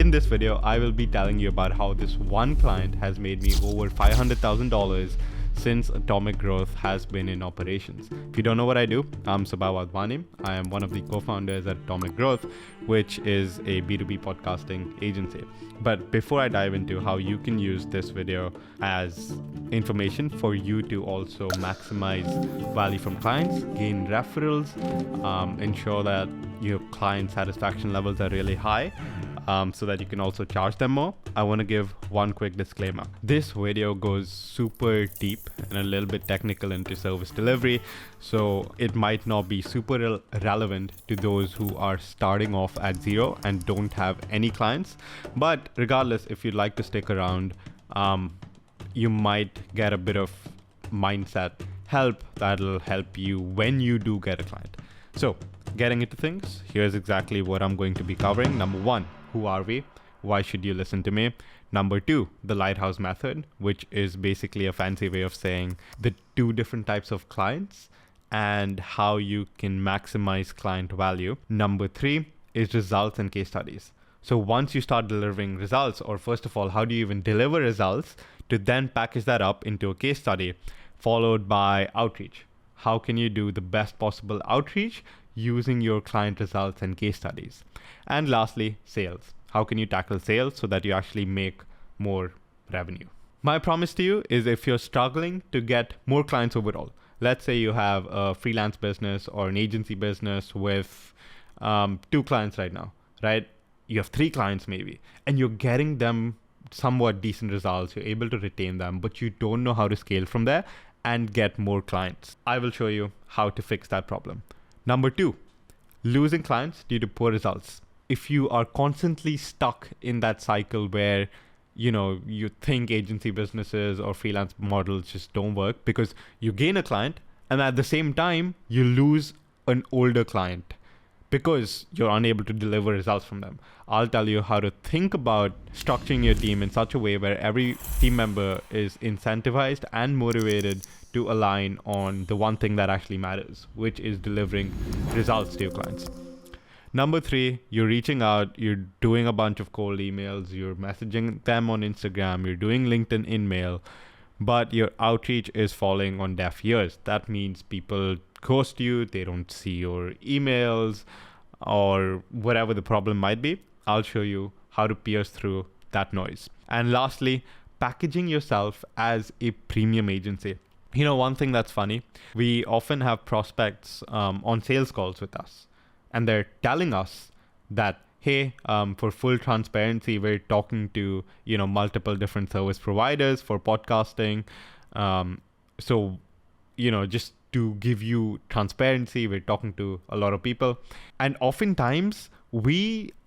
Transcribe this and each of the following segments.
In this video, I will be telling you about how this one client has made me over $500,000 since Atomik Growth has been in operations. If you don't know what I do, I'm Sabawat Vanim. I am one of the co-founders at Atomik Growth, which is a B2B podcasting agency. But before I dive into how you can use this video as information for you to also maximize value from clients, gain referrals, ensure that your client satisfaction levels are really high, so that you can also charge them more, I want to give one quick disclaimer. This video goes super deep and a little bit technical into service delivery, so it might not be super relevant to those who are starting off at zero and don't have any clients. But regardless, if you'd like to stick around, you might get a bit of mindset help that'll help you when you do get a client. So getting into things, here's exactly what I'm going to be covering. Number one, who are we? Why should you listen to me? Number two, the Lighthouse method, which is basically a fancy way of saying the two different types of clients and how you can maximize client value. Number three is results and case studies. So once you start delivering results, or first of all, how do you even deliver results to then package that up into a case study, followed by outreach. How can you do the best possible outreach using your client results and case studies? And lastly, sales. How can you tackle sales so that you actually make more revenue? My promise to you is, if you're struggling to get more clients overall, let's say you have a freelance business or an agency business with 2 clients right now, right? You have 3 clients maybe, and you're getting them somewhat decent results. You're able to retain them, but you don't know how to scale from there and get more clients. I will show you how to fix that problem. Number 2, losing clients due to poor results. If you are constantly stuck in that cycle where, you think agency businesses or freelance models just don't work because you gain a client and at the same time you lose an older client because you're unable to deliver results from them, I'll tell you how to think about structuring your team in such a way where every team member is incentivized and motivated to align on the one thing that actually matters, which is delivering results to your clients. Number 3, you're reaching out, you're doing a bunch of cold emails, you're messaging them on Instagram, you're doing LinkedIn InMail, but your outreach is falling on deaf ears. That means people ghost you, they don't see your emails, or whatever the problem might be. I'll show you how to pierce through that noise. And lastly, packaging yourself as a premium agency. One thing that's funny, we often have prospects on sales calls with us, and they're telling us that, hey, for full transparency, we're talking to, multiple different service providers for podcasting. So, just to give you transparency, we're talking to a lot of people. And oftentimes,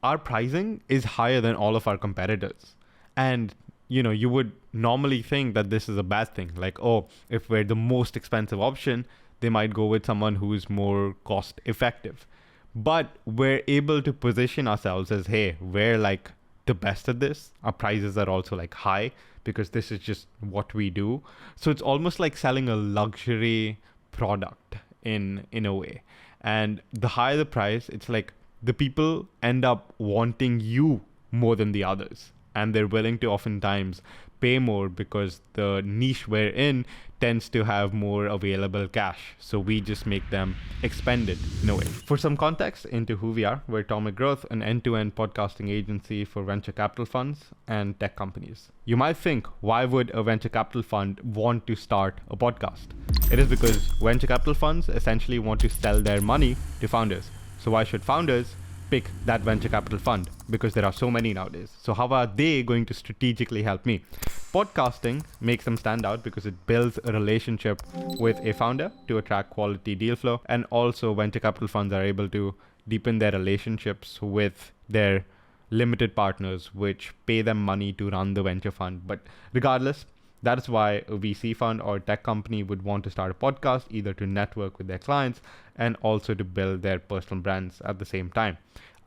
our pricing is higher than all of our competitors. And, you would normally think that this is a bad thing. Like, oh, if we're the most expensive option, they might go with someone who's more cost effective. But we're able to position ourselves as, hey, we're like the best at this. Our prices are also like high because this is just what we do. So it's almost like selling a luxury product in a way. And the higher the price, it's like the people end up wanting you more than the others. And they're willing to oftentimes pay more because the niche we're in tends to have more available cash. So we just make them expend it in a way. For some context into who we are, we're Atomik Growth, an end-to-end podcasting agency for venture capital funds and tech companies. You might think, why would a venture capital fund want to start a podcast? It is because venture capital funds essentially want to sell their money to founders. So why should founders pick that venture capital fund? Because there are so many nowadays. So how are they going to strategically help me? Podcasting makes them stand out because it builds a relationship with a founder to attract quality deal flow. And also venture capital funds are able to deepen their relationships with their limited partners, which pay them money to run the venture fund. But regardless, that is why a VC fund or tech company would want to start a podcast, either to network with their clients and also to build their personal brands at the same time.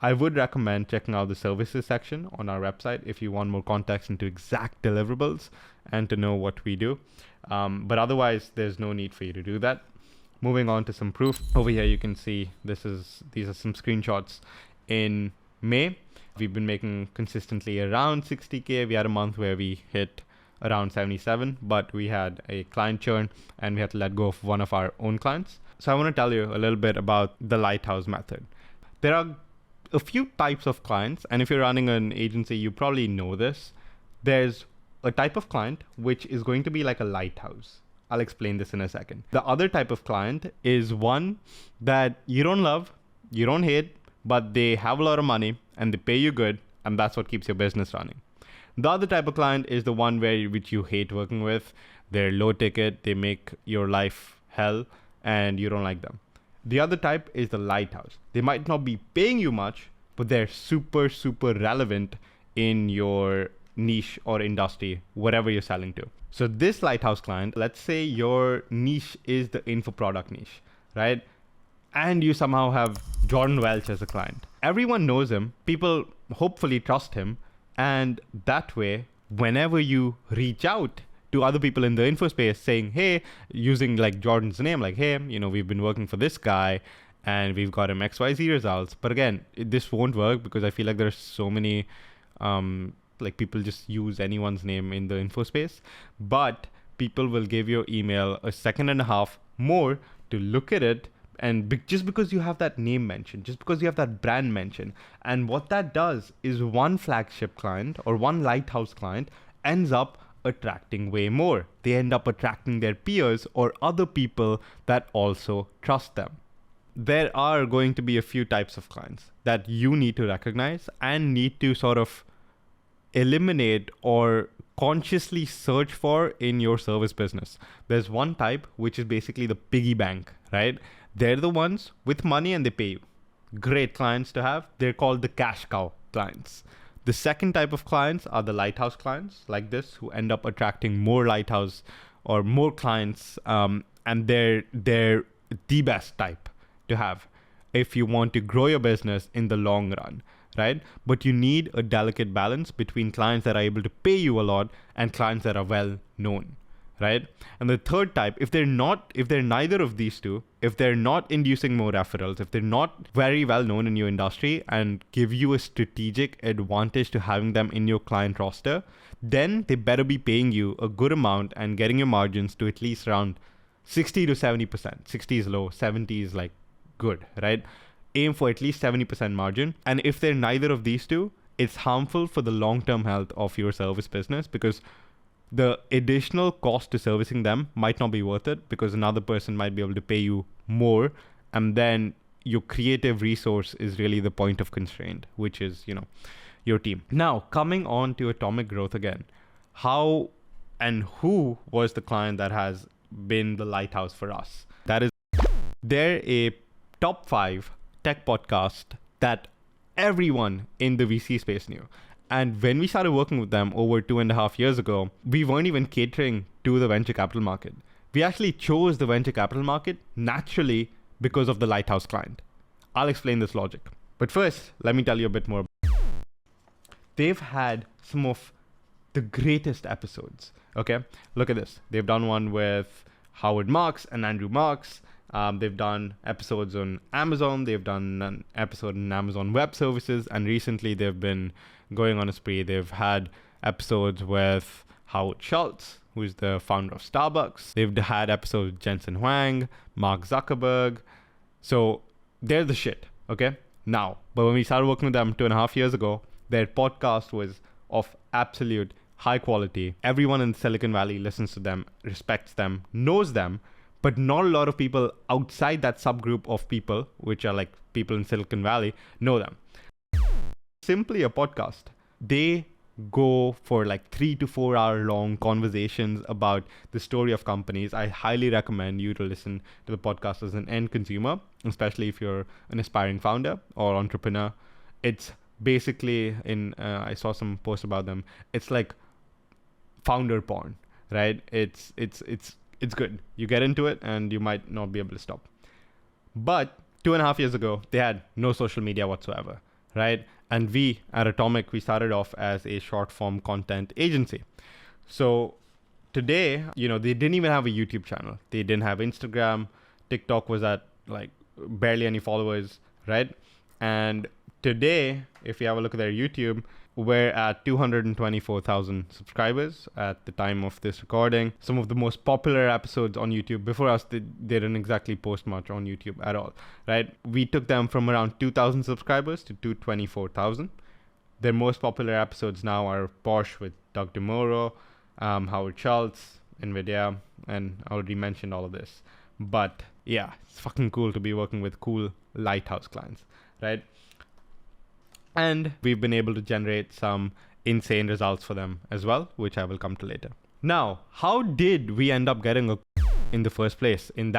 I would recommend checking out the services section on our website if you want more context into exact deliverables and to know what we do. But otherwise, there's no need for you to do that. Moving on to some proof. Over here, you can see these are some screenshots in May. We've been making consistently around 60K. We had a month where we hit around 77, but we had a client churn and we had to let go of one of our own clients. So I want to tell you a little bit about the Lighthouse method. There are a few types of clients, and if you're running an agency, you probably know this. There's a type of client which is going to be like a lighthouse. I'll explain this in a second. The other type of client is one that you don't love, you don't hate, but they have a lot of money and they pay you good, and that's what keeps your business running. The other type of client is the one which you hate working with. They're low ticket, they make your life hell, and you don't like them. The other type is the lighthouse. They might not be paying you much, but they're super, super relevant in your niche or industry, whatever you're selling to. So this lighthouse client, let's say your niche is the info product niche, right? And you somehow have Jordan Welch as a client. Everyone knows him. People hopefully trust him. And that way, whenever you reach out to other people in the info space saying, hey, using like Jordan's name, like, hey, we've been working for this guy and we've got him XYZ results. But again, this won't work because I feel like there's so many, like people just use anyone's name in the info space. But people will give your email a second and a half more to look at it. And just because you have that name mentioned, just because you have that brand mentioned. And what that does is one flagship client or one lighthouse client ends up attracting way more. They end up attracting their peers or other people that also trust them. There are going to be a few types of clients that you need to recognize and need to sort of eliminate or consciously search for in your service business. There's one type, which is basically the piggy bank, right? They're the ones with money and they pay you. Great clients to have. They're called the cash cow clients. The second type of clients are the lighthouse clients like this, who end up attracting more lighthouse or more clients. And they're the best type to have if you want to grow your business in the long run, right? But you need a delicate balance between clients that are able to pay you a lot and clients that are well known, right? And the third type, if they're neither of these two, if they're not inducing more referrals, if they're not very well known in your industry and give you a strategic advantage to having them in your client roster, then they better be paying you a good amount and getting your margins to at least around 60 to 70%. 60 is low, 70 is like good, right? Aim for at least 70% margin. And if they're neither of these two, it's harmful for the long-term health of your service business because the additional cost to servicing them might not be worth it because another person might be able to pay you more. And then your creative resource is really the point of constraint, which is, your team. Now, coming on to Atomik Growth again, how and who was the client that has been the lighthouse for us? They're a top 5 tech podcast that everyone in the VC space knew. And when we started working with them over 2.5 years ago, we weren't even catering to the venture capital market. We actually chose the venture capital market naturally because of the lighthouse client. I'll explain this logic. But first, let me tell you a bit more. They've had some of the greatest episodes. Okay, look at this. They've done one with Howard Marks and Andrew Marks. They've done episodes on Amazon. They've done an episode on Amazon Web Services. And recently they've been going on a spree. They've had episodes with Howard Schultz, who is the founder of Starbucks. They've had episodes with Jensen Huang, Mark Zuckerberg. So they're the shit, okay? Now, but when we started working with them 2.5 years ago, their podcast was of absolute high quality. Everyone in Silicon Valley listens to them, respects them, knows them, but not a lot of people outside that subgroup of people, which are like people in Silicon Valley, know them. Simply a podcast. They go for like 3 to 4 hour long conversations about the story of companies. I highly recommend you to listen to the podcast as an end consumer, especially if you're an aspiring founder or entrepreneur. It's basically I saw some posts about them. It's like founder porn, right? It's good. You get into it and you might not be able to stop. But 2.5 years ago, they had no social media whatsoever, right? And we at Atomik, we started off as a short form content agency. So today, they didn't even have a YouTube channel. They didn't have Instagram. TikTok was at like barely any followers, right? And today, if you have a look at their YouTube, we're at 224,000 subscribers at the time of this recording. Some of the most popular episodes on YouTube before us, they didn't exactly post much on YouTube at all, right? We took them from around 2,000 subscribers to 224,000. Their most popular episodes now are Porsche with Doug DeMoro, Howard Schultz, NVIDIA, and I already mentioned all of this. But yeah, it's fucking cool to be working with cool Lighthouse clients, right? And we've been able to generate some insane results for them as well, which I will come to later. Now, how did we end up getting a in the first place? In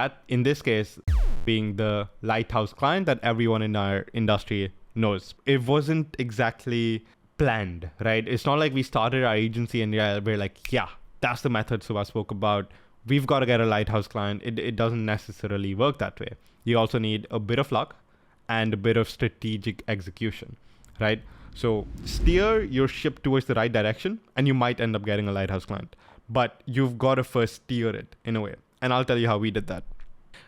this case, being the Lighthouse client that everyone in our industry knows. It wasn't exactly planned, right? It's not like we started our agency and we're like, yeah, that's the method Subha spoke about. We've got to get a Lighthouse client. It doesn't necessarily work that way. You also need a bit of luck and a bit of strategic execution, right? So steer your ship towards the right direction and you might end up getting a Lighthouse client. But you've got to first steer it in a way. And I'll tell you how we did that.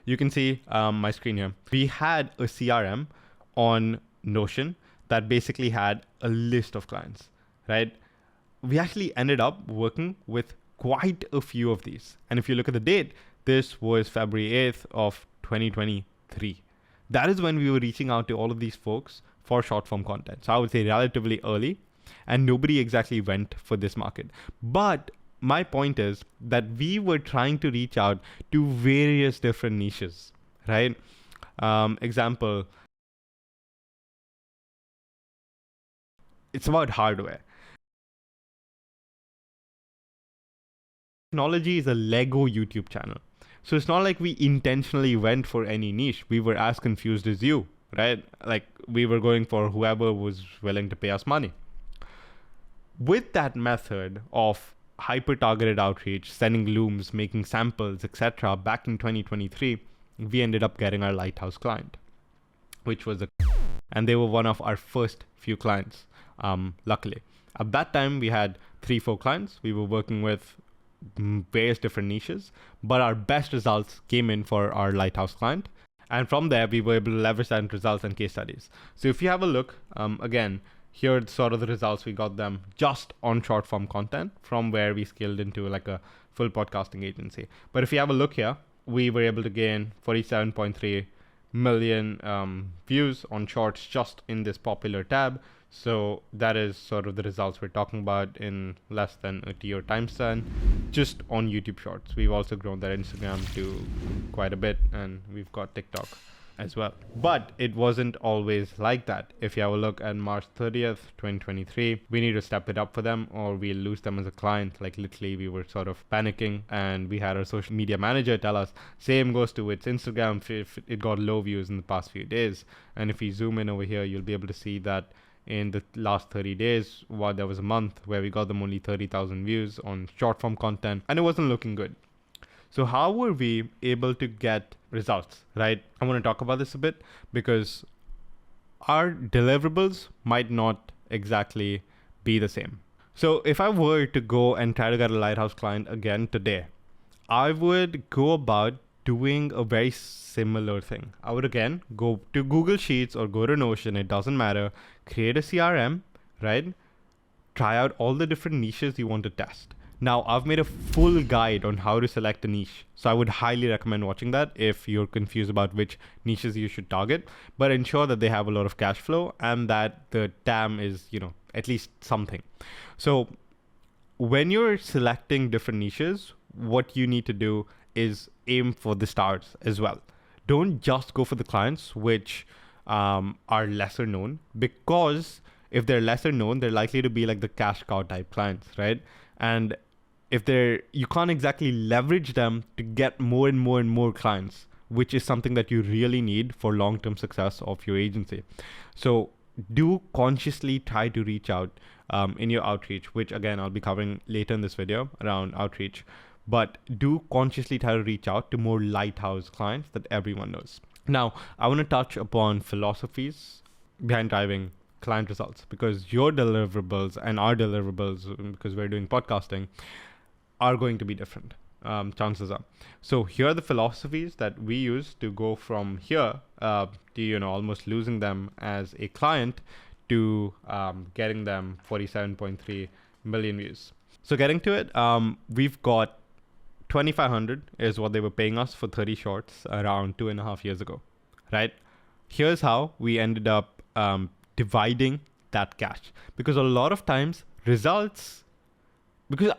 You can see my screen here. We had a CRM on Notion that basically had a list of clients, right? We actually ended up working with quite a few of these. And if you look at the date, this was February 8th of 2023. That is when we were reaching out to all of these folks for short form content. So I would say relatively early, and nobody exactly went for this market. But my point is that we were trying to reach out to various different niches, right? Example, it's about hardware. Technology is a Lego YouTube channel. So it's not like we intentionally went for any niche. We were as confused as you, right? Like we were going for whoever was willing to pay us money. With that method of hyper-targeted outreach, sending looms, making samples, etc., back in 2023, we ended up getting our Lighthouse client, which was and they were one of our first few clients. Luckily, at that time we had 3-4 clients. We were working with various different niches, but our best results came in for our Lighthouse client. And from there, we were able to leverage that into results and case studies. So if you have a look, again, here are sort of the results we got them just on short form content from where we scaled into like a full podcasting agency. But if you have a look here, we were able to gain 47.3 million views on shorts just in this popular tab. So that is sort of the results we're talking about in less than a year time span, just on YouTube Shorts. We've also grown that Instagram to quite a bit, and we've got TikTok as well. But it wasn't always like that. If you have a look at March 30th, 2023, we need to step it up for them or we'll lose them as a client. Like literally we were sort of panicking, and we had our social media manager tell us, same goes to its Instagram if it got low views in the past few days. And if we zoom in over here, you'll be able to see that in the last 30 days, there was a month where we got them only 30,000 views on short form content, and it wasn't looking good. So how were we able to get results, right? I want to talk about this a bit because our deliverables might not exactly be the same. So if I were to go and try to get a Lighthouse client again today, I would go about doing a very similar thing. I would again go to Google Sheets or go to Notion, it doesn't matter, create a CRM, right? Try out all the different niches you want to test. Now, I've made a full guide on how to select a niche. So I would highly recommend watching that if you're confused about which niches you should target, but ensure that they have a lot of cash flow and that the TAM is, at least something. So when you're selecting different niches, what you need to do is aim for the stars as well. Don't just go for the clients which are lesser known, because if they're lesser known, they're likely to be like the cash cow type clients, right? And if you can't exactly leverage them to get more and more and more clients, which is something that you really need for long-term success of your agency. So do consciously try to reach out in your outreach, which again, I'll be covering later in this video around outreach, but do consciously try to reach out to more Lighthouse clients that everyone knows. Now, I want to touch upon philosophies behind driving client results, because your deliverables and our deliverables, because we're doing podcasting, are going to be different. chances are. So here are the philosophies that we use to go from here to almost losing them as a client to getting them 47.3 million views. So getting to it, we've got 2,500 is what they were paying us for 30 shorts around 2.5 years ago, right? Here's how we ended up dividing that cash, because a lot of times results, because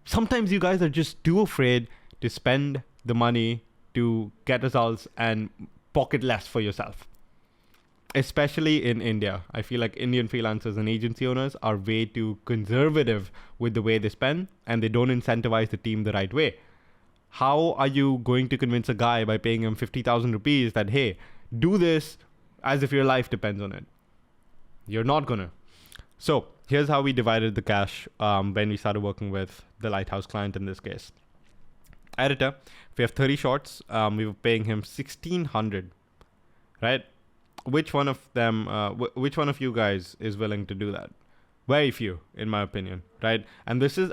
sometimes you guys are just too afraid to spend the money to get results and pocket less for yourself. Especially in India, I feel like Indian freelancers and agency owners are way too conservative with the way they spend, and they don't incentivize the team the right way. How are you going to convince a guy by paying him 50,000 rupees that, hey, do this as if your life depends on it? You're not gonna. So here's how we divided the cash when we started working with the Lighthouse client in this case. Editor, if we have 30 shorts, we were paying him 1,600, right? Which one of you guys is willing to do that? Very few, in my opinion, right? And this is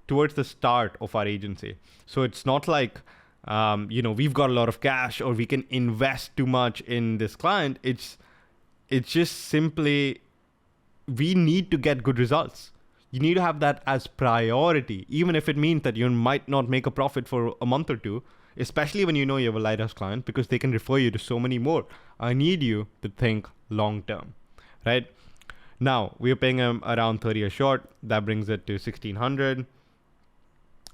towards the start of our agency. So it's not like, we've got a lot of cash or we can invest too much in this client. It's just simply, we need to get good results. You need to have that as priority, even if it means that you might not make a profit for a month or two, especially when you know you have a Lighthouse client, because they can refer you to so many more. I need you to think long term, right? Now, we are paying him around 30 a short. That brings it to 1,600.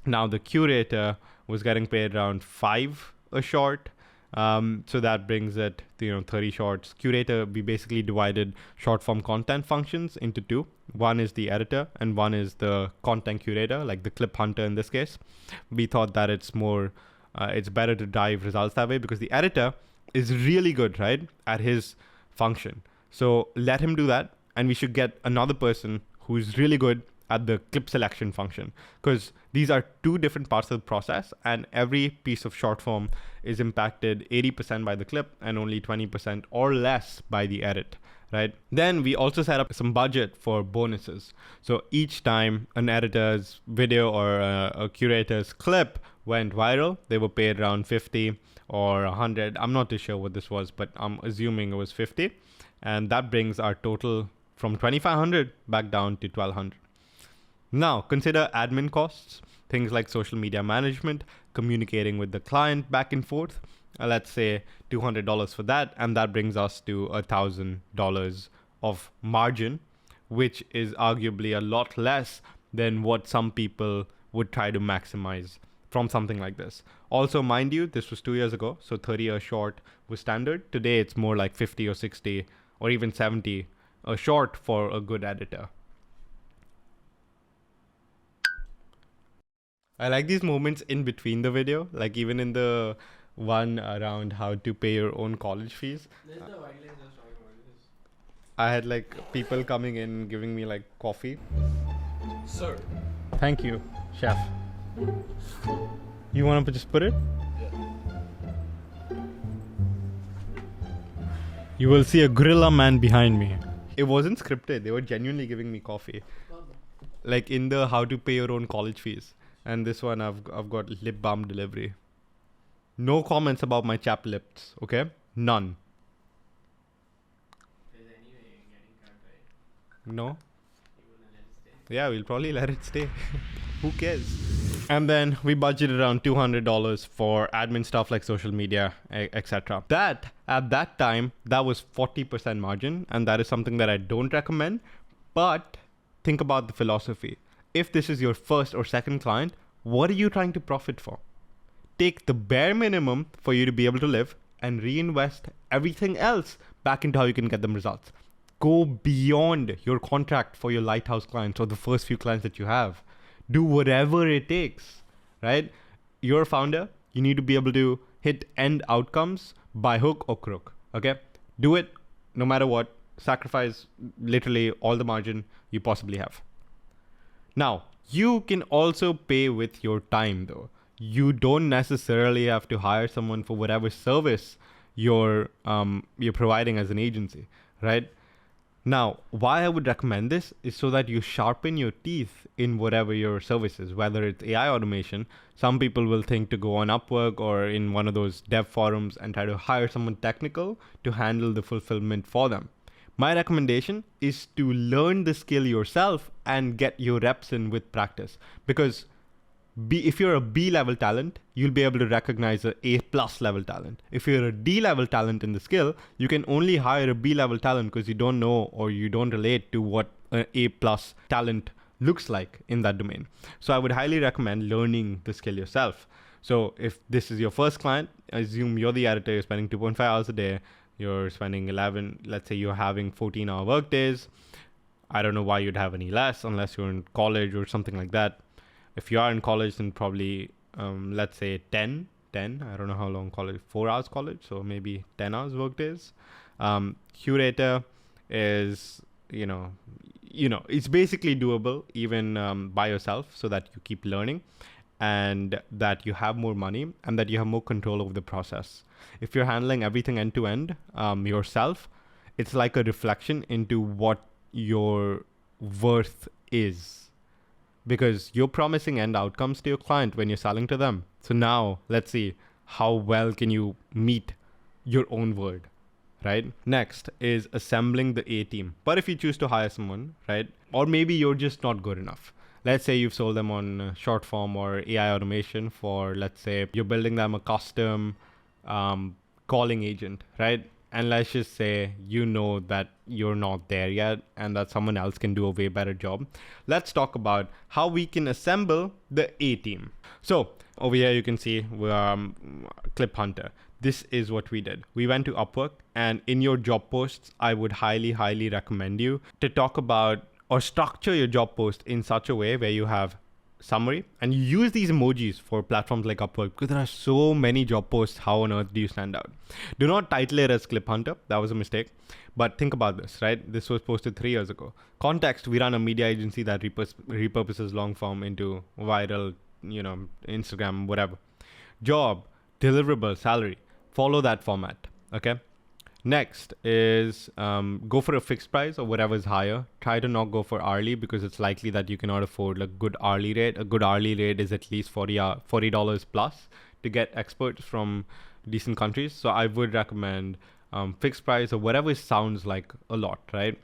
Now, the curator was getting paid around 5 a short. So that brings it to 30 shorts. Curator, we basically divided short form content functions into two. One is the editor and one is the content curator, like the clip hunter in this case. We thought that it's better to drive results that way, because the editor is really good, right, at his function. So let him do that, and we should get another person who's really good at the clip selection function, because these are two different parts of the process, and every piece of short form is impacted 80% by the clip and only 20% or less by the edit, right? Then we also set up some budget for bonuses. So each time an editor's video or a curator's clip went viral, they were paid around 50 or 100. I'm not too sure what this was, but I'm assuming it was 50. And that brings our total from 2,500 back down to 1,200. Now, consider admin costs, things like social media management, communicating with the client back and forth. Let's say $200 for that, and that brings us to $1,000 of margin, which is arguably a lot less than what some people would try to maximize from something like this. Also, mind you, this was 2 years ago, so 30 a short was standard. Today, it's more like 50 or 60 or even 70 a short for a good editor. I like these moments in between the video, like even in the one around how to pay your own college fees. I had like people coming in giving me like coffee. Sir. Thank you, chef. You want to just put it? Yeah. You will see a gorilla man behind me. It wasn't scripted. They were genuinely giving me coffee. Like in the how to pay your own college fees. And this one, I've got lip balm delivery. No comments about my chapped lips, okay? None. Is anyway getting cut, right? No? You wanna let it stay? Yeah, we'll probably let it stay. Who cares? And then we budgeted around $200 for admin stuff like social media, etc. That, at that time, that was 40% margin. And that is something that I don't recommend. But think about the philosophy. If this is your first or second client, what are you trying to profit for? Take the bare minimum for you to be able to live and reinvest everything else back into how you can get them results. Go beyond your contract for your Lighthouse clients or the first few clients that you have. Do whatever it takes, right? You're a founder. You need to be able to hit end outcomes by hook or crook, okay? Do it no matter what. Sacrifice literally all the margin you possibly have. Now, you can also pay with your time though. You don't necessarily have to hire someone for whatever service you're providing as an agency, right? Now, why I would recommend this is so that you sharpen your teeth in whatever your service is, whether it's AI automation. Some people will think to go on Upwork or in one of those dev forums and try to hire someone technical to handle the fulfillment for them. My recommendation is to learn the skill yourself and get your reps in with practice, because if you're a B level talent, you'll be able to recognize a A plus level talent. If you're a D level talent in the skill, you can only hire a B level talent because you don't know or you don't relate to what an A plus talent looks like in that domain. So I would highly recommend learning the skill yourself. So if this is your first client, assume you're the editor, you're spending 2.5 hours a day, you're spending 11, let's say you're having 14-hour work days. I don't know why you'd have any less unless you're in college or something like that. If you are in college, then probably, let's say 10, I don't know how long college, 4 hours college, so maybe 10 hours work days. Curator is, it's basically doable even by yourself, so that you keep learning and that you have more money and that you have more control over the process. If you're handling everything end to end yourself, it's like a reflection into what your worth is, because you're promising end outcomes to your client when you're selling to them. So now let's see how well can you meet your own word, right? Next is assembling the A team. But if you choose to hire someone, right? Or maybe you're just not good enough. Let's say you've sold them on short form or AI automation for, let's say you're building them a custom calling agent, right? And let's just say that you're not there yet and that someone else can do a way better job. Let's talk about how we can assemble the A team. So over here you can see Clip Hunter. This is what we did. We went to Upwork, and in your job posts, I would highly, highly recommend you to talk about or structure your job post in such a way where you have summary, and you use these emojis for platforms like Upwork because there are so many job posts. How on earth do you stand out? Do not title it as Clip Hunter. That was a mistake. But think about this, right? This was posted 3 years ago. Context, we run a media agency that repurposes long form into viral, Instagram, whatever. Job, deliverable, salary. Follow that format, okay? Next is go for a fixed price or whatever is higher. Try to not go for hourly because it's likely that you cannot afford a good hourly rate. A good hourly rate is at least $40 plus to get experts from decent countries. So I would recommend fixed price or whatever sounds like a lot, right?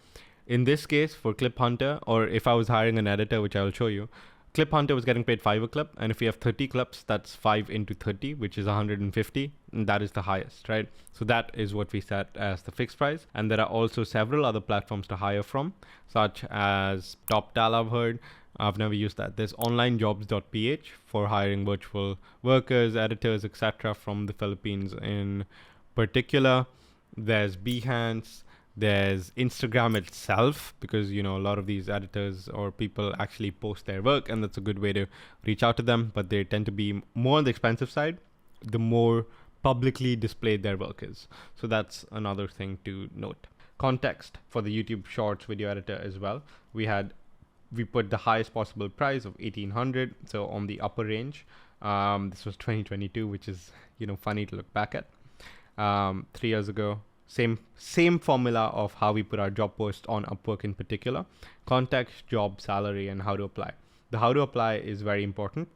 In this case, for Clip Hunter, or if I was hiring an editor, which I will show you, Clip Hunter was getting paid $5 a clip, and if you have 30 clips, that's 5 into 30, which is 150, and that is the highest, right? So that is what we set as the fixed price. And there are also several other platforms to hire from, such as TopTal. I've heard. I've never used that. There's onlinejobs.ph for hiring virtual workers, editors, etc. from the Philippines in particular. There's Behance. There's Instagram itself, because a lot of these editors or people actually post their work, and that's a good way to reach out to them, but they tend to be more on the expensive side the more publicly displayed their work is. So that's another thing to note. Context for the YouTube Shorts video editor as well. We put the highest possible price of 1,800, so on the upper range. This was 2022, which is funny to look back at. 3 years ago. Same formula of how we put our job post on Upwork in particular. Context, job, salary, and how to apply. The how to apply is very important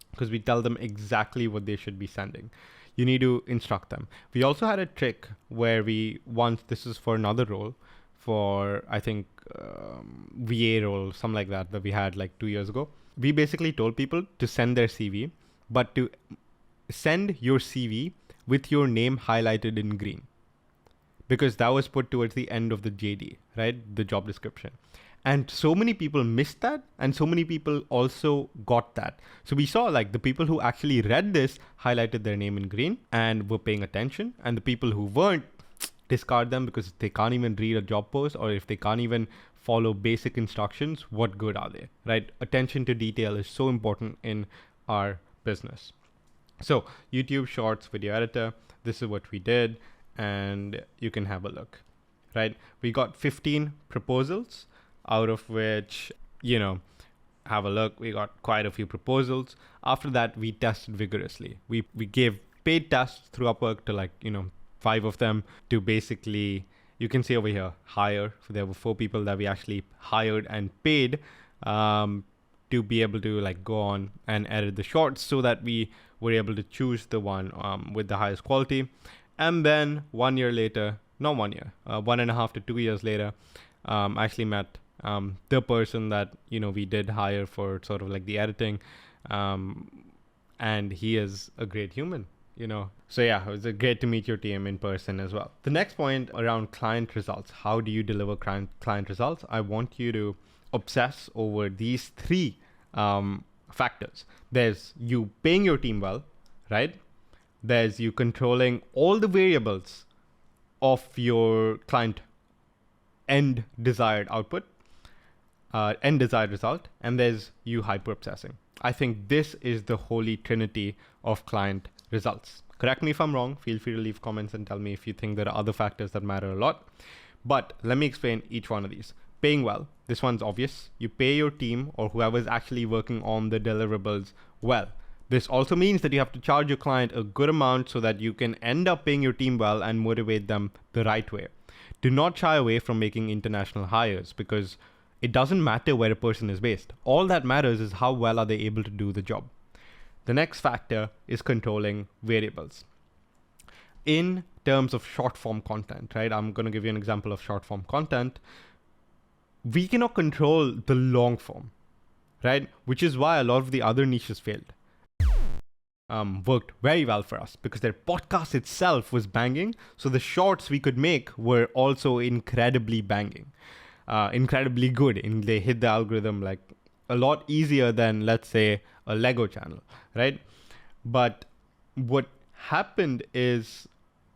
because we tell them exactly what they should be sending. You need to instruct them. We also had a trick where this is for another role, for I think VA role, something like that we had like 2 years ago. We basically told people to send their CV, but to send your CV with your name highlighted in green, because that was put towards the end of the JD, right? The job description. And so many people missed that, and so many people also got that. So we saw the people who actually read this highlighted their name in green and were paying attention, and the people who weren't, discard them because they can't even read a job post, or if they can't even follow basic instructions, what good are they, right? Attention to detail is so important in our business. So YouTube Shorts video editor, this is what we did. And you can have a look, right? We got 15 proposals, out of which, have a look. We got quite a few proposals. After that, we tested vigorously. We gave paid tests through Upwork to 5 of them to basically you can see over here, hire. So there were 4 people that we actually hired and paid to be able to like go on and edit the shorts so that we were able to choose the one with the highest quality. And then 1 year later, not 1 year, 1.5 to 2 years later, I actually met the person that, we did hire for sort of like the editing. And he is a great human. So yeah, it was great to meet your team in person as well. The next point around client results. How do you deliver client results? I want you to obsess over these 3 factors. There's you paying your team well, right? There's you controlling all the variables of your client end desired output, end desired result, and there's you hyper obsessing. I think this is the holy trinity of client results. Correct me if I'm wrong. Feel free to leave comments and tell me if you think there are other factors that matter a lot. But let me explain each one of these. Paying well. This one's obvious. You pay your team or whoever's actually working on the deliverables well. This also means that you have to charge your client a good amount so that you can end up paying your team well and motivate them the right way. Do not shy away from making international hires because it doesn't matter where a person is based. All that matters is how well are they able to do the job. The next factor is controlling variables. In terms of short form content, right? I'm going to give you an example of short form content. We cannot control the long form, right? Which is why a lot of the other niches failed. Worked very well for us because their podcast itself was banging. So the shorts we could make were also incredibly banging, incredibly good. And they hit the algorithm like a lot easier than, let's say, a Lego channel, right? But what happened is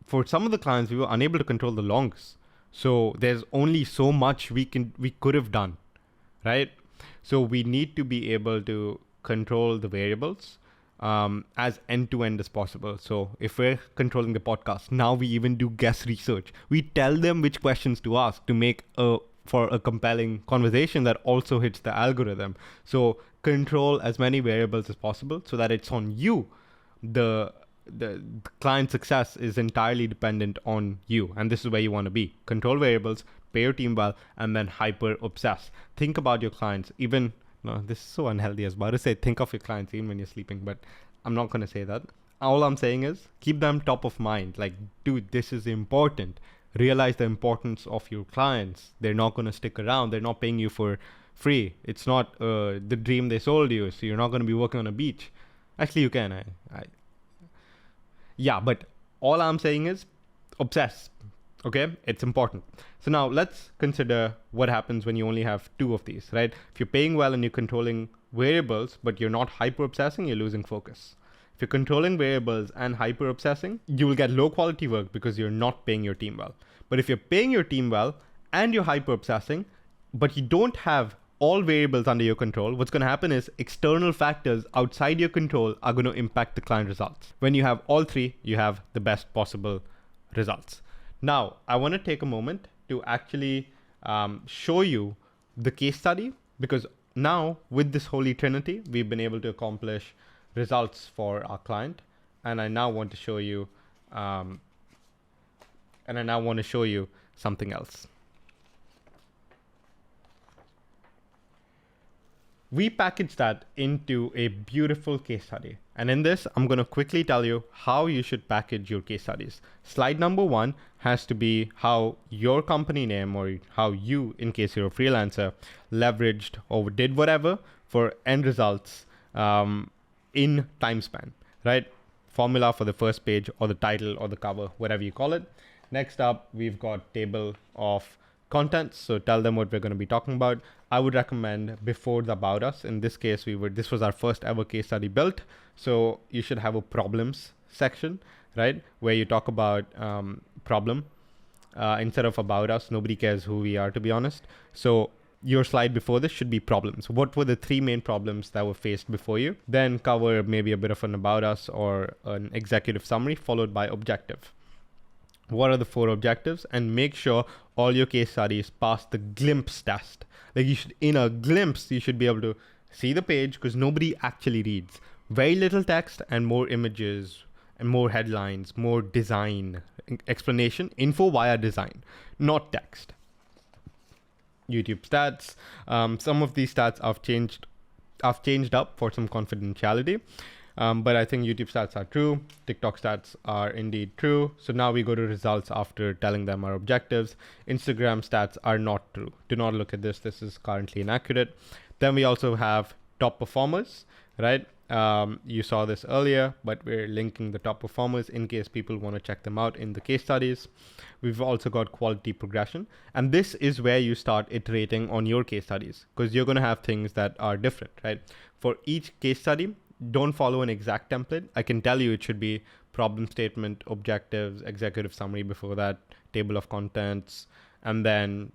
for some of the clients, we were unable to control the longs. So there's only so much we could have done, right? So we need to be able to control the variables as end-to-end as possible. So if we're controlling the podcast, now we even do guest research. We tell them which questions to ask to make for a compelling conversation that also hits the algorithm. So control as many variables as possible so that it's on you. The client success is entirely dependent on you. And this is where you want to be. Control variables, pay your team well, and then hyper obsess. Think about your clients. No, this is so unhealthy. I was about to say think of your clients even when you're sleeping, but I'm not going to say that. All I'm saying is keep them top of mind. Like, dude, this is important. Realize the importance of your clients. They're not going to stick around. They're not paying you for free. It's not the dream they sold you. So you're not going to be working on a beach. Actually, you can. Yeah, but all I'm saying is obsess. Okay, it's important. So now let's consider what happens when you only have 2 of these, right? If you're paying well and you're controlling variables, but you're not hyper obsessing, you're losing focus. If you're controlling variables and hyper obsessing, you will get low quality work because you're not paying your team well. But if you're paying your team well and you're hyper obsessing, but you don't have all variables under your control, what's going to happen is external factors outside your control are going to impact the client results. When you have all 3, you have the best possible results. Now, I want to take a moment to actually show you the case study because now with this holy trinity, we've been able to accomplish results for our client. And I now want to show you, something else. We package that into a beautiful case study. And in this, I'm going to quickly tell you how you should package your case studies. Slide number 1 has to be how your company name or how you, in case you're a freelancer, leveraged or did whatever for end results in time span, right? Formula for the first page or the title or the cover, whatever you call it. Next up, we've got table of contents. So tell them what we're going to be talking about. I would recommend before the about us. In this case, this was our first ever case study built. So you should have a problems section, right? Where you talk about problem instead of about us. Nobody cares who we are, to be honest. So your slide before this should be problems. What were the 3 main problems that were faced before you? Then cover maybe a bit of an about us or an executive summary followed by objective. What are the 4 objectives? And make sure all your case studies pass the glimpse test. Like in a glimpse, you should be able to see the page because nobody actually reads. Very little text and more images and more headlines, more design, explanation, info via design, not text. YouTube stats. Some of these stats I've changed up for some confidentiality. But I think YouTube stats are true. TikTok stats are indeed true. So now we go to results after telling them our objectives. Instagram stats are not true. Do not look at this. This is currently inaccurate. Then we also have top performers, right? You saw this earlier, but we're linking the top performers in case people want to check them out in the case studies. We've also got quality progression. And this is where you start iterating on your case studies, because you're going to have things that are different, right? For each case study, don't follow an exact template. I can tell you it should be problem statement, objectives, executive summary before that, table of contents, and then,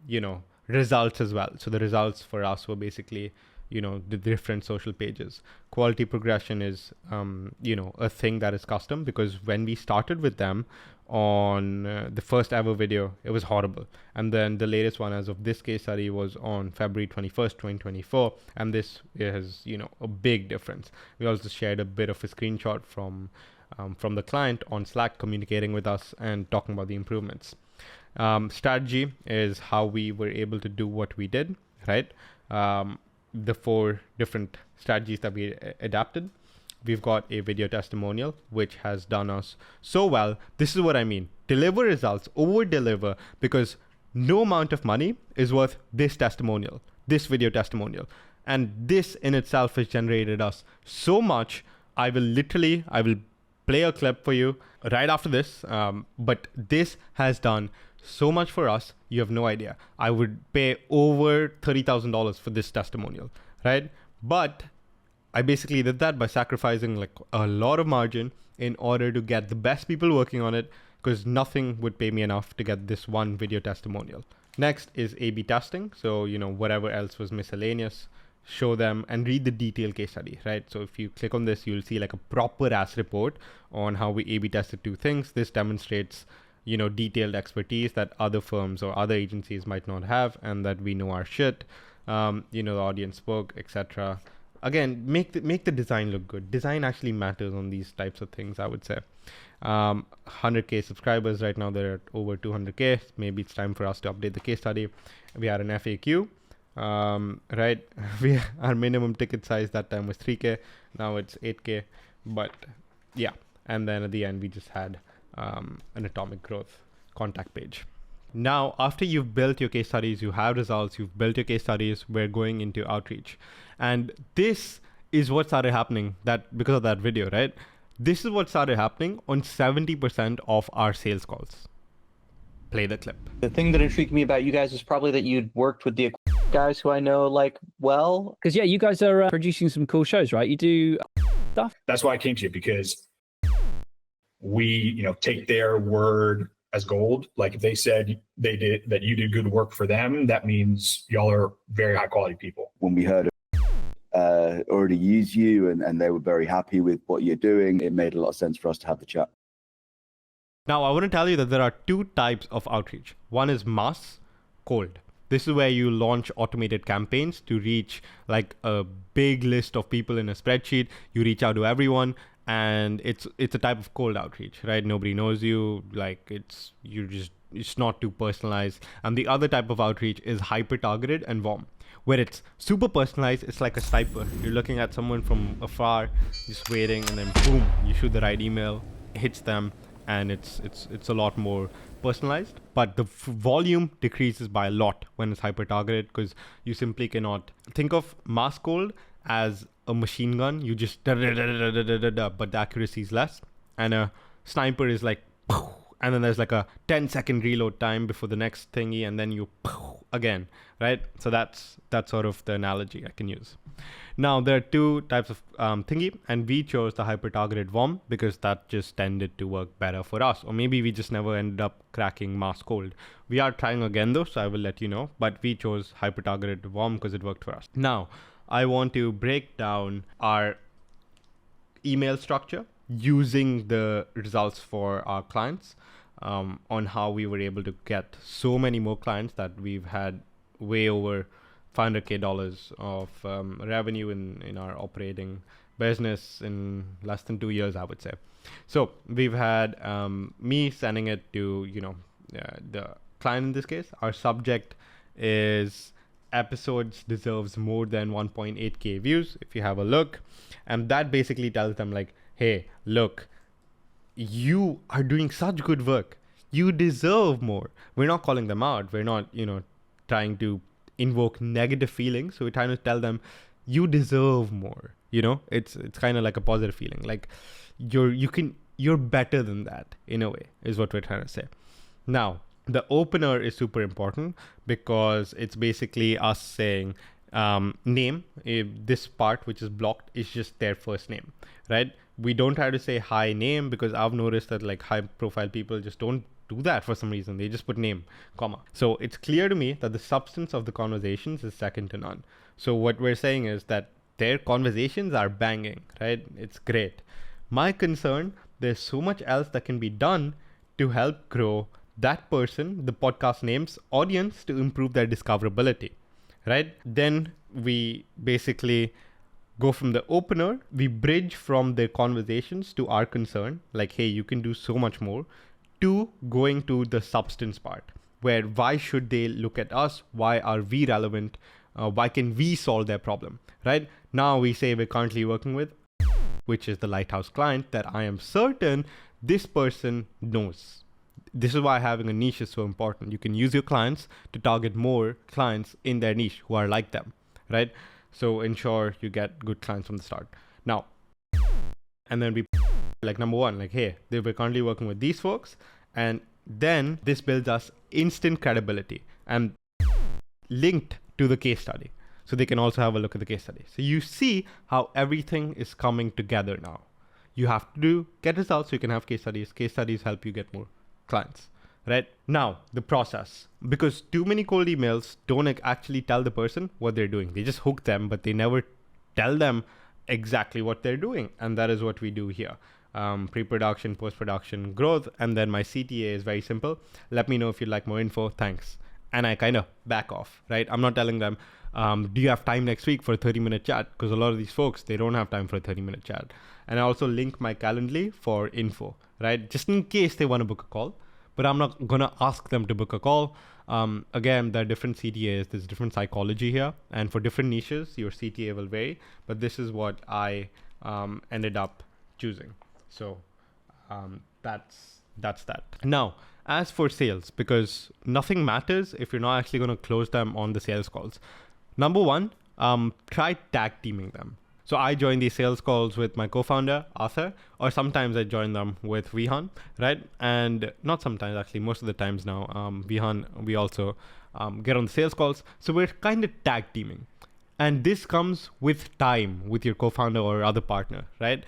results as well. So the results for us were basically, the different social pages. Quality progression is, a thing that is custom, because when we started with them on the first ever video, it was horrible. And then the latest one as of this case study was on February 21st, 2024. And this is, a big difference. We also shared a bit of a screenshot from the client on Slack communicating with us and talking about the improvements. Strategy is how we were able to do what we did, right? The 4 different strategies that we adapted. We've got a video testimonial, which has done us so well. This is what I mean. Deliver results, over deliver, because no amount of money is worth this testimonial, this video testimonial. And this in itself has generated us so much. I will play a clip for you right after this. But this has done so much for us. You have no idea. I would pay over $30,000 for this testimonial, right? But I basically did that by sacrificing like a lot of margin in order to get the best people working on it, because nothing would pay me enough to get this one video testimonial. Next is A/B testing. So, whatever else was miscellaneous, show them and read the detailed case study, right? So if you click on this, you'll see like a proper ass report on how we A/B tested 2 things. This demonstrates, detailed expertise that other firms or other agencies might not have, and that we know our shit. The audience spoke, etc. Again, make the design look good. Design actually matters on these types of things, I would say. 100K subscribers right now, they're at over 200K. Maybe it's time for us to update the case study. We had an FAQ, right? Our minimum ticket size that time was 3K. Now it's 8K. But yeah, and then at the end we just had an Atomik Growth contact page. Now, after you've built your case studies, you have results, you've built your case studies, we're going into outreach. And this is what started happening because of that video, right? This is what started happening on 70% of our sales calls. Play the clip. The thing that intrigued me about you guys is probably that you'd worked with the guys who I know well. Because you guys are producing some cool shows, right? You do stuff. That's why I came to you, because we, take their word as gold. Like if they said that you did good work for them, that means y'all are very high quality people. When we heard already use you and they were very happy with what you're doing, it made a lot of sense for us to have the chat. Now, I want to tell you that there are 2 types of outreach. One is mass, cold. This is where you launch automated campaigns to reach like a big list of people in a spreadsheet. You reach out to everyone, and it's a type of cold outreach, right? Nobody knows you. Like it's not too personalized. And the other type of outreach is hyper targeted and warm, where it's super personalized. It's like a sniper. You're looking at someone from afar, just waiting, and then boom, you shoot the right email, hits them, and it's a lot more personalized. But the volume decreases by a lot when it's hyper targeted, because you simply cannot think of mass cold as a machine gun. You just but the accuracy is less, and a sniper is like, and then there's like a 10-second reload time before the next thingy, and then you again, right? So that's sort of the analogy I can use. Now, there are 2 types of thingy, and we chose the hyper targeted warm because that just tended to work better for us. Or maybe we just never ended up cracking mass cold. We are trying again though, so I will let you know, but we chose hyper targeted warm because it worked for us. Now, I want to break down our email structure using the results for our clients, on how we were able to get so many more clients that we've had way over $500K of revenue in our operating business in less than 2 years, I would say. So we've had me sending it to, the client in this case. Our subject is episodes deserves more than 1.8k views, if you have a look. And that basically tells them like, hey, look, you are doing such good work. You deserve more. We're not calling them out. We're not, trying to invoke negative feelings. So we're trying to tell them you deserve more. It's kind of like a positive feeling. Like you're better than that in a way, is what we're trying to say. Now, the opener is super important because it's basically us saying name. If this part which is blocked is just their first name, right? We don't try to say hi name because I've noticed that like high profile people just don't do that for some reason. They just put name, comma. So it's clear to me that the substance of the conversations is second to none. So what we're saying is that their conversations are banging, right? It's great. My concern, there's so much else that can be done to help grow that person, the podcast name's audience, to improve their discoverability, right? Then we basically go from the opener, we bridge from their conversations to our concern, like, hey, you can do so much more, to going to the substance part, where why should they look at us? Why are we relevant? Why can we solve their problem, right? Now we say we're currently working with, which is the Lighthouse client that I am certain this person knows. This is why having a niche is so important. You can use your clients to target more clients in their niche who are like them, right? So ensure you get good clients from the start. Now, and then we like number one, like, hey, we're currently working with these folks. And then this builds us instant credibility and linked to the case study. So they can also have a look at the case study. So you see how everything is coming together now. You have to get results so you can have case studies. Case studies help you get more clients, right? Now, the process. Because too many cold emails don't actually tell the person what they're doing. They just hook them, but they never tell them exactly what they're doing. And that is what we do here. Pre-production, post-production, growth. And then my CTA is very simple. Let me know if you'd like more info. Thanks. And I kind of back off, right? I'm not telling them, do you have time next week for a 30-minute chat? Because a lot of these folks, they don't have time for a 30-minute chat. And I also link my Calendly for info, right? Just in case they want to book a call, but I'm not going to ask them to book a call. Again, there are different CTAs. There's different psychology here. And for different niches, your CTA will vary. But this is what I ended up choosing. So that's that. Now, as for sales, because nothing matters if you're not actually going to close them on the sales calls. Number one, try tag teaming them. So I join these sales calls with my co-founder, Arthur, or sometimes I join them with Vihan, right? And not sometimes, actually, most of the times now, Vihan, we also get on the sales calls. So we're kind of tag teaming. And this comes with time with your co-founder or other partner, right?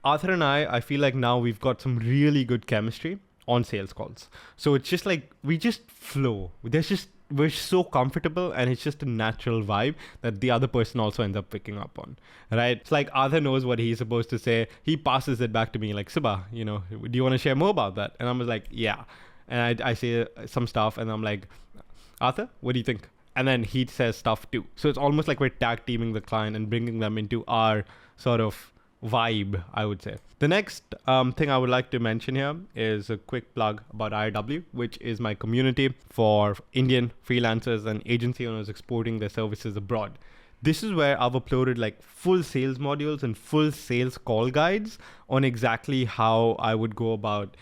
Arthur and I feel like now we've got some really good chemistry on sales calls. So it's just like, we just flow. We're so comfortable and it's just a natural vibe that the other person also ends up picking up on, right? It's like Arthur knows what he's supposed to say. He passes it back to me like, Subha, do you want to share more about that? And I'm like, yeah. And I say some stuff and I'm like, Arthur, what do you think? And then he says stuff too. So it's almost like we're tag teaming the client and bringing them into our sort of vibe, I would say. The next thing I would like to mention here is a quick plug about IRW, which is my community for Indian freelancers and agency owners exporting their services abroad. This is where I've uploaded like full sales modules and full sales call guides on exactly how I would go about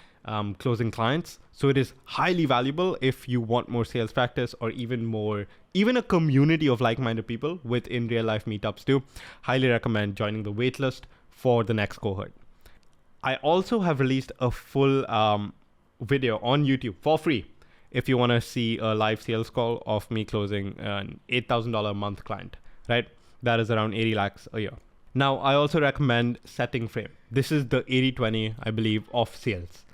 closing clients. So it is highly valuable if you want more sales practice or even a community of like-minded people within real life meetups too. Highly recommend joining the waitlist for the next cohort. I also have released a full video on YouTube for free if you want to see a live sales call of me closing an $8,000 a month client, right? That is around 80 lakhs a year. Now, I also recommend setting frame. This is the 80-20, I believe, of sales.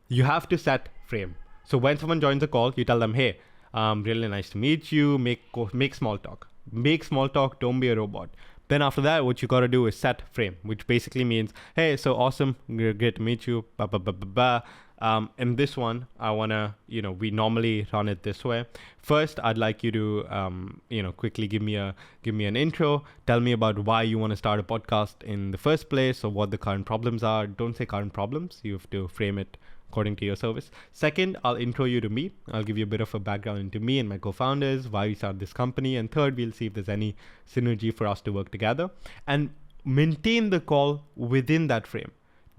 You have to set frame. So when someone joins a call, you tell them, hey, really nice to meet you, make small talk. Make small talk, don't be a robot. Then after that, what you got to do is set frame, which basically means, hey, so awesome, great to meet you, In this one, I wanna, we normally run it this way. First, I'd like you to, quickly give me an intro. Tell me about why you want to start a podcast in the first place, or what the current problems are. Don't say current problems. You have to frame it according to your service. Second, I'll intro you to me. I'll give you a bit of a background into me and my co-founders, why we started this company. And third, we'll see if there's any synergy for us to work together. And maintain the call within that frame.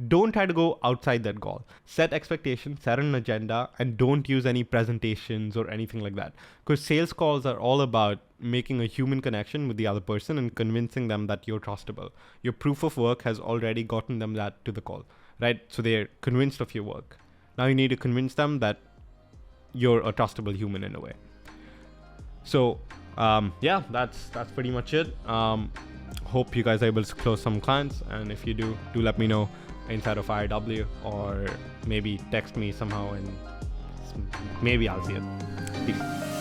Don't try to go outside that call. Set expectations, set an agenda, and don't use any presentations or anything like that. Because sales calls are all about making a human connection with the other person and convincing them that you're trustable. Your proof of work has already gotten them that to the call, right? So they're convinced of your work. Now you need to convince them that you're a trustable human in a way. So that's pretty much it. Hope you guys are able to close some clients, and if you do let me know inside of IRW, or maybe text me somehow and maybe I'll see it. Peace.